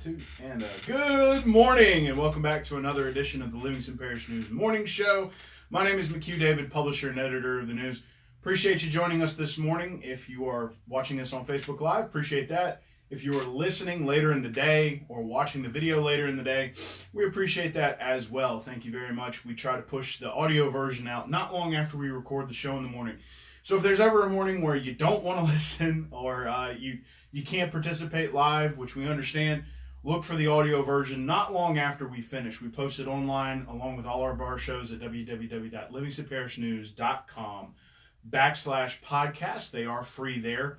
Good morning, and welcome back to another edition of the Livingston Parish News Morning Show. My name is McHugh David, publisher and editor of the news. Appreciate you joining us this morning. If you are watching us on Facebook Live, appreciate that. If you are listening later in the day or watching the video later in the day, we appreciate that as well. Thank you very much. We try to push the audio version out not long after we record the show in the morning. So if there's ever a morning where you don't want to listen or you can't participate live, which we understand, look for the audio version not long after we finish. We post it online along with all of our shows at www.livingstonparishnews.com/podcast. They are free there.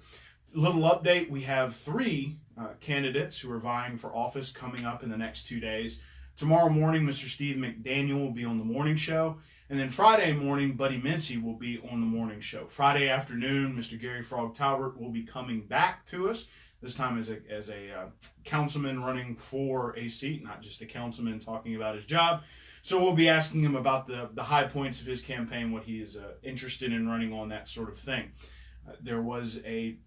Little update, we have 3 candidates who are vying for office coming up in the next 2 days. Tomorrow morning, Mr. Steve McDaniel will be on the morning show. And then Friday morning, Buddy Mincy will be on the morning show. Friday afternoon, Mr. Gary Frog Talbert will be coming back to us, this time as a councilman running for a seat, not just a councilman talking about his job. So we'll be asking him about the high points of his campaign, what he is interested in running on, that sort of thing. There was a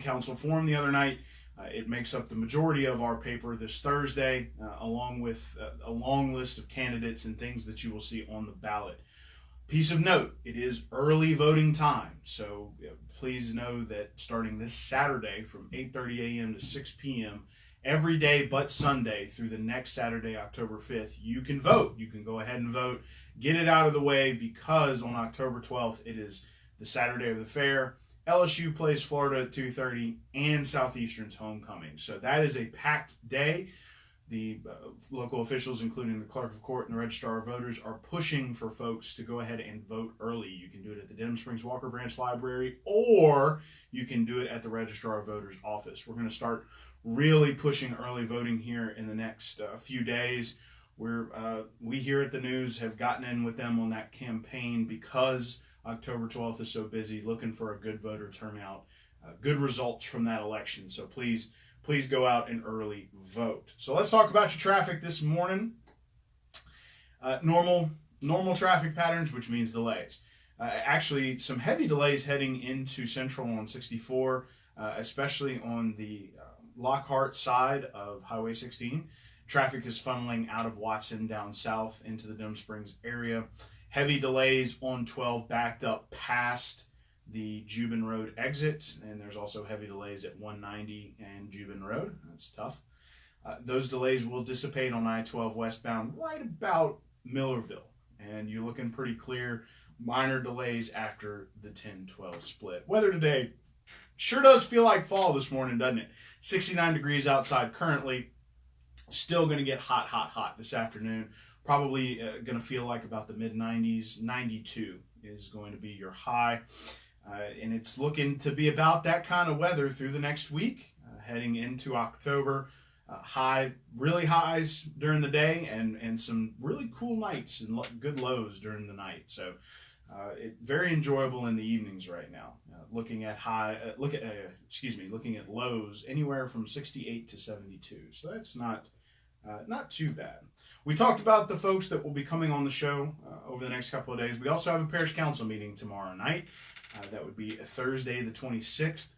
council forum the other night. It makes up the majority of our paper this Thursday, along with a long list of candidates and things that you will see on the ballot. Piece of note, it is early voting time, so please know that starting this Saturday from 8:30 a.m. to 6 p.m., every day but Sunday through the next Saturday, October 5th, you can vote. You can go ahead and vote. Get it out of the way, because on October 12th, it is the Saturday of the fair. LSU plays Florida at 2:30 and Southeastern's homecoming. So that is a packed day. The local officials, including the clerk of court and the registrar of voters, are pushing for folks to go ahead and vote early. You can do it at the Denham Springs Walker Branch Library, or you can do it at the registrar of voters office. We're going to start really pushing early voting here in the next few days. We here at the news have gotten in with them on that campaign because October 12th is so busy, looking for a good voter turnout, good results from that election. So please go out and early vote. So let's talk about your traffic this morning. Normal traffic patterns, which means delays. Actually, some heavy delays heading into Central on 64, especially on the Lockhart side of Highway 16. Traffic is funneling out of Watson down south into the Denham Springs area. Heavy delays on 12 backed up past the Jubin Road exit, and there's also heavy delays at 190 and Jubin Road. That's tough. Those delays will dissipate on I-12 westbound right about Millerville, and you're looking pretty clear. Minor delays after the 10-12 split. Weather today sure does feel like fall this morning, doesn't it? 69 degrees outside currently. Still going to get hot this afternoon. Probably going to feel like about the mid-90s. 92 is going to be your high. And it's looking to be about that kind of weather through the next week, heading into October. Really highs during the day, and some really cool nights and good lows during the night. So very enjoyable in the evenings right now. Looking at lows anywhere from 68 to 72. So that's not too bad. We talked about the folks that will be coming on the show over the next couple of days. We also have a parish council meeting tomorrow night. That would be Thursday the 26th.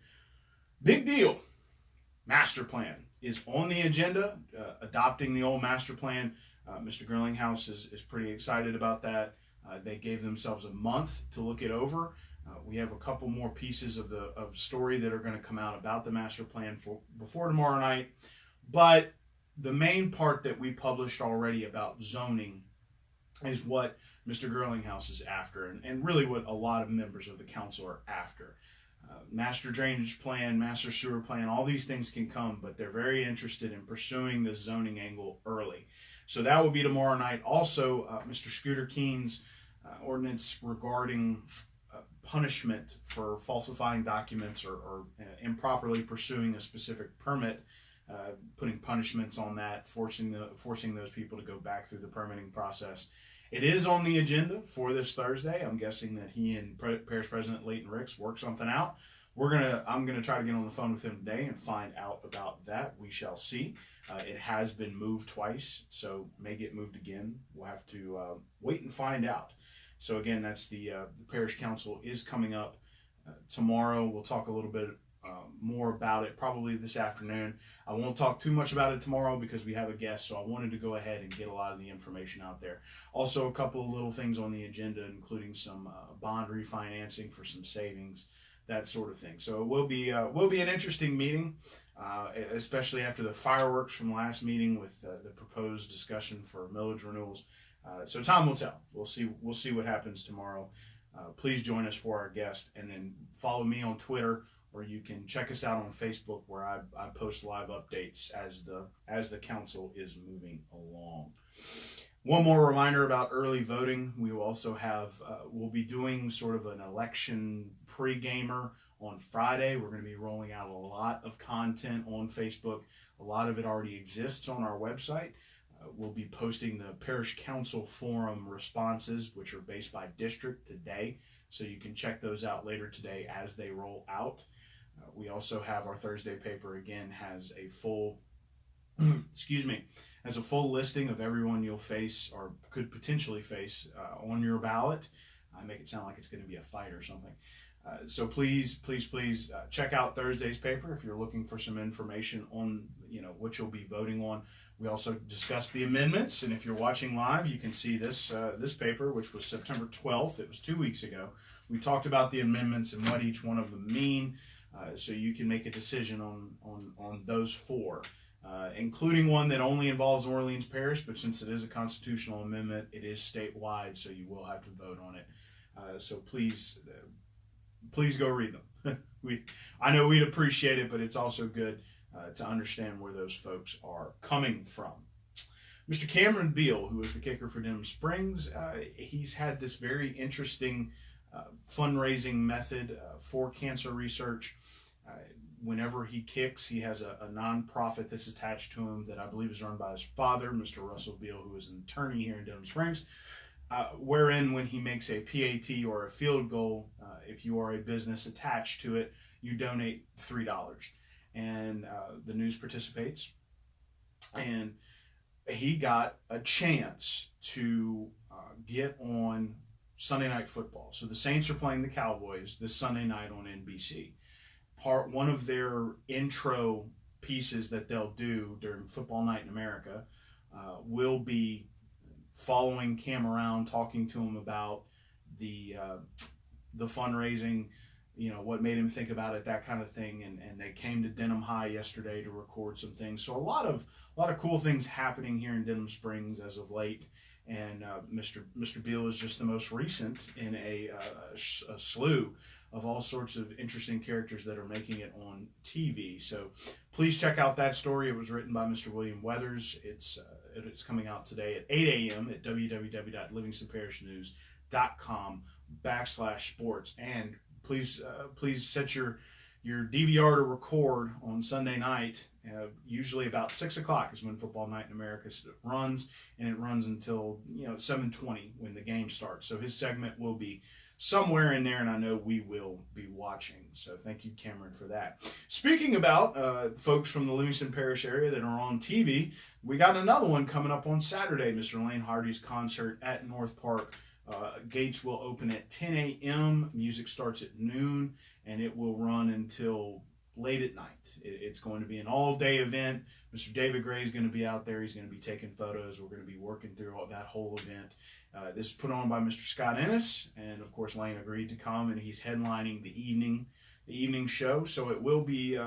Big deal. Master plan is on the agenda. Adopting the old master plan. Mr. Grillinghouse is pretty excited about that. They gave themselves a month to look it over. We have a couple more pieces of story that are going to come out about the master plan before tomorrow night. But the main part that we published already about zoning is what Mr. Grillinghouse is after, and really what a lot of members of the council are after. Master drainage plan, master sewer plan, all these things can come, but they're very interested in pursuing the zoning angle early. So that will be tomorrow night. Also, Mr. Scooter Keene's ordinance regarding punishment for falsifying documents or improperly pursuing a specific permit. Putting punishments on that, forcing those people to go back through the permitting process. It is on the agenda for this Thursday. I'm guessing that he and Parish President Leighton Ricks work something out. I'm gonna try to get on the phone with him today and find out about that. We shall see. It has been moved twice, so may get moved again. We'll have to wait and find out. So again, that's the parish council is coming up tomorrow. We'll talk a little bit more about it probably this afternoon. I won't talk too much about it tomorrow because we have a guest, so I wanted to go ahead and get a lot of the information out there. Also, a couple of little things on the agenda, including some bond refinancing for some savings, that sort of thing. So it will be an interesting meeting, especially after the fireworks from last meeting with the proposed discussion for millage renewals. So time will tell. We'll see what happens tomorrow. Please join us for our guest, and then follow me on Twitter, or you can check us out on Facebook, where I post live updates as the council is moving along. One more reminder about early voting. We will also have we'll be doing sort of an election pre-gamer on Friday. We're going to be rolling out a lot of content on Facebook. A lot of it already exists on our website. We'll be posting the Parish Council Forum responses, which are based by district today, so you can check those out later today as they roll out. We also have our Thursday paper, again, has a full has a full listing of everyone you'll face or could potentially face on your ballot. I make it sound like it's going to be a fight or something. So please check out Thursday's paper if you're looking for some information on what you'll be voting on. We also discussed the amendments, and if you're watching live, you can see this paper, which was September 12th. It was 2 weeks ago. We talked about the amendments and what each one of them mean, so you can make a decision on those four, including one that only involves Orleans Parish, but since it is a constitutional amendment, it is statewide, so you will have to vote on it. So please go read them. I know we'd appreciate it, but it's also good to understand where those folks are coming from. Mr. Cameron Beal, who is the kicker for Denham Springs, he's had this very interesting fundraising method for cancer research. Whenever he kicks, he has a nonprofit that's attached to him that I believe is run by his father, Mr. Russell Beal, who is an attorney here in Denham Springs, wherein when he makes a PAT or a field goal, if you are a business attached to it, you donate $3. And the news participates, and he got a chance to get on Sunday Night Football. So the Saints are playing the Cowboys this Sunday night on NBC. One of their intro pieces that they'll do during Football Night in America will be following Cam around, talking to him about the fundraising, what made him think about it, that kind of thing. And they came to Denham High yesterday to record some things. So a lot of cool things happening here in Denham Springs as of late. And Mr. Beal is just the most recent in a slew of all sorts of interesting characters that are making it on TV. So please check out that story. It was written by Mr. William Weathers. It's coming out today at 8 a.m. at www.livingstonparishnews.com/sports. And please set your DVR to record on Sunday night. Usually about 6 o'clock is when Football Night in America runs, and it runs until 7:20 when the game starts. So his segment will be somewhere in there, and I know we will be watching. So thank you, Cameron, for that. Speaking about folks from the Livingston Parish area that are on TV, we got another one coming up on Saturday, Mr. Lane Hardy's concert at North Park. Gates will open at 10 a.m. Music starts at noon, and it will run until late at night. It's going to be an all-day event. Mr. David Gray is going to be out there. He's going to be taking photos. We're going to be working through that whole event. This is put on by Mr. Scott Ennis, and of course Lane agreed to come, and he's headlining the evening show. So it will be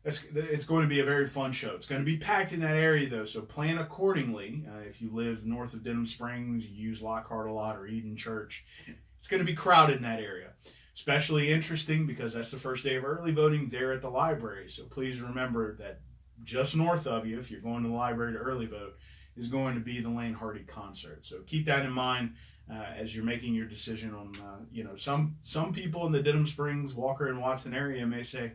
it's going to be a very fun show. It's going to be packed in that area, though, so plan accordingly. If you live north of Denham Springs, you use Lockhart a lot, or Eden Church, it's going to be crowded in that area. Especially interesting because that's the first day of early voting there at the library. So please remember that just north of you, if you're going to the library to early vote, is going to be the Lane Hardy concert. So keep that in mind as you're making your decision on, some people in the Denham Springs, Walker, and Watson area may say,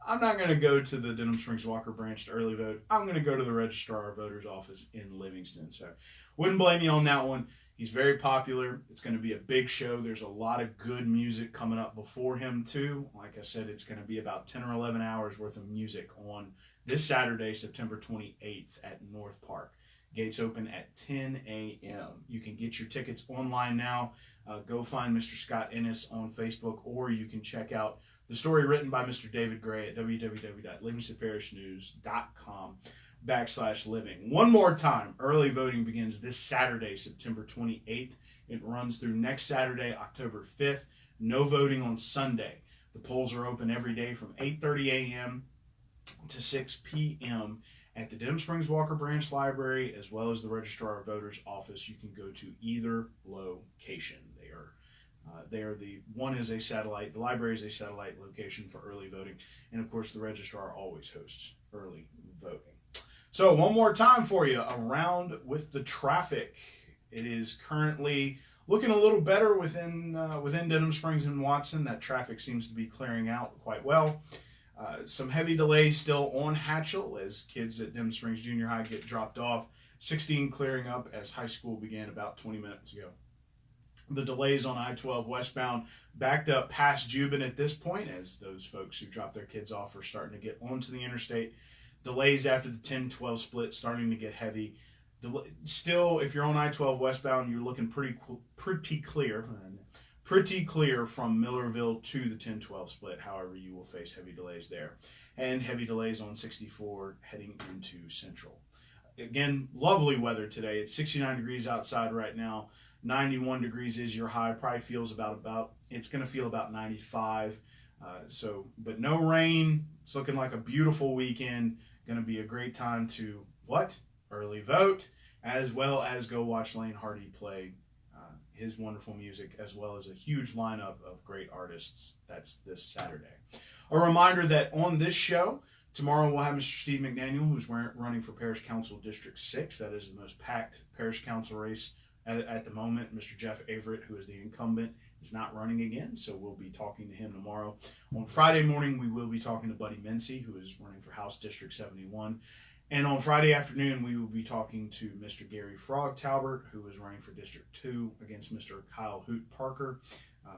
I'm not going to go to the Denham Springs Walker branch to early vote. I'm going to go to the registrar of voters office in Livingston. So wouldn't blame you on that one. He's very popular. It's going to be a big show. There's a lot of good music coming up before him, too. Like I said, it's going to be about 10 or 11 hours worth of music on this Saturday, September 28th at North Park. Gates open at 10 a.m. You can get your tickets online now. Go find Mr. Scott Ennis on Facebook, or you can check out The story written by Mr. David Gray at www.livingstonparishnews.com/living. One more time, early voting begins this Saturday, September 28th. It runs through next Saturday, October 5th. No voting on Sunday. The polls are open every day from 8:30 a.m. to 6 p.m. at the Denham Springs Walker Branch Library, as well as the Registrar of Voters office. You can go to either location. The one is a satellite. The library is a satellite location for early voting, and of course, the Registrar always hosts early voting. So, one more time for you, around with the traffic. It is currently looking a little better within Denham Springs and Watson. That traffic seems to be clearing out quite well. Some heavy delays still on Hatchell as kids at Denham Springs Junior High get dropped off. 16 clearing up as high school began about 20 minutes ago. The delays on I-12 westbound backed up past Juban at this point as those folks who dropped their kids off are starting to get onto the interstate. Delays after the 10-12 split starting to get heavy. Still, if you're on I-12 westbound, you're looking pretty clear from Millerville to the 10-12 split. However, you will face heavy delays there. And heavy delays on 64 heading into Central. Again, lovely weather today. It's 69 degrees outside right now. 91 degrees is your high. Probably feels it's going to feel about 95. But no rain. It's looking like a beautiful weekend. Going to be a great time to early vote, as well as go watch Lane Hardy play his wonderful music, as well as a huge lineup of great artists. That's this Saturday. A reminder that on this show, tomorrow we'll have Mr. Steve McDaniel, who's running for Parish Council District 6. That is the most packed Parish Council race at the moment. Mr. Jeff Averett, who is the incumbent, is not running again, so we'll be talking to him tomorrow. On Friday morning, we will be talking to Buddy Mincy, who is running for House District 71. And on Friday afternoon, we will be talking to Mr. Gary Frog Talbert, who is running for District 2 against Mr. Kyle Hoot Parker.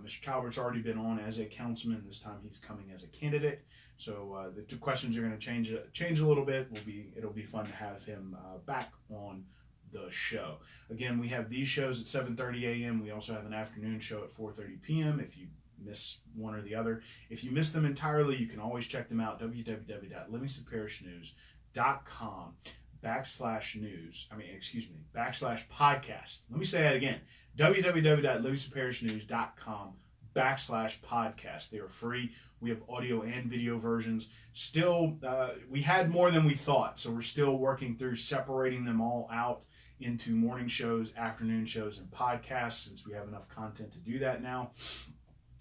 Mr. Talbert's already been on as a councilman. This time he's coming as a candidate. So the two questions are going to change a little bit. It'll be fun to have him back on the show. Again, we have these shows at 7:30 a.m. We also have an afternoon show at 4:30 p.m. If you miss one or the other. If you miss them entirely, you can always check them out, www.livingstonparishnews.com/podcast. Let me say that again, www.livingstonparishnews.com/podcast. They are free. We have audio and video versions. Still, we had more than we thought, so we're still working through separating them all out into morning shows, afternoon shows, and podcasts, since we have enough content to do that now.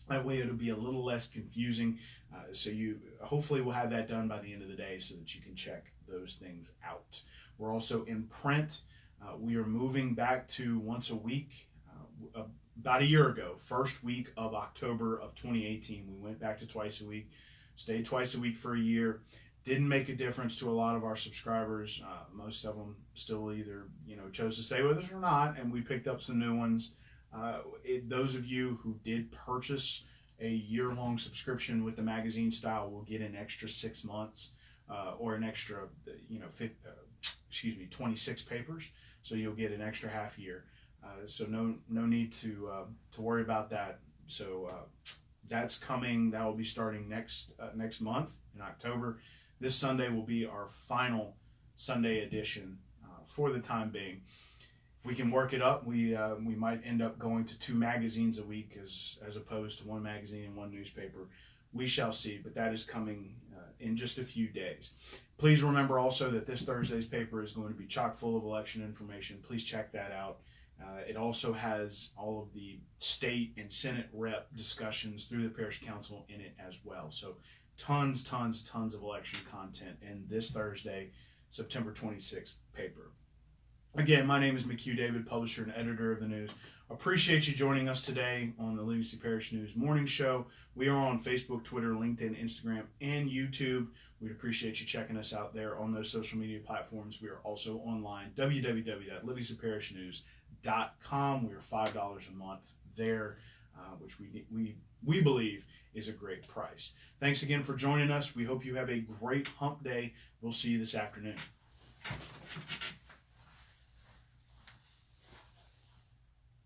That way it'll be a little less confusing. So you hopefully will have that done by the end of the day so that you can check those things out. We're also in print. We are moving back to once a week. About a year ago, first week of October of 2018, we went back to twice a week, stayed twice a week for a year. Didn't make a difference to a lot of our subscribers. Most of them still either chose to stay with us or not, and we picked up some new ones. Those of you who did purchase a year-long subscription with the magazine style will get an extra 6 months or an extra 26 papers, so you'll get an extra half year. So no need to worry about that. So that's coming. That will be starting next month in October. This Sunday will be our final Sunday edition for the time being. If we can work it up, we might end up going to 2 magazines a week as opposed to 1 magazine and 1 newspaper. We shall see, but that is coming in just a few days. Please remember also that this Thursday's paper is going to be chock full of election information. Please check that out. It also has all of the state and Senate rep discussions through the parish council in it as well. So tons of election content in this Thursday, September 26th paper. Again, my name is McHugh David, publisher and editor of the news. Appreciate you joining us today on the Livingston Parish News Morning Show. We are on Facebook, Twitter, LinkedIn, Instagram, and YouTube. We'd appreciate you checking us out there on those social media platforms. We are also online, www.livingstonparishnews.com. We are $5 a month there, which we believe is a great price. Thanks again for joining us. We hope you have a great hump day. We'll see you this afternoon.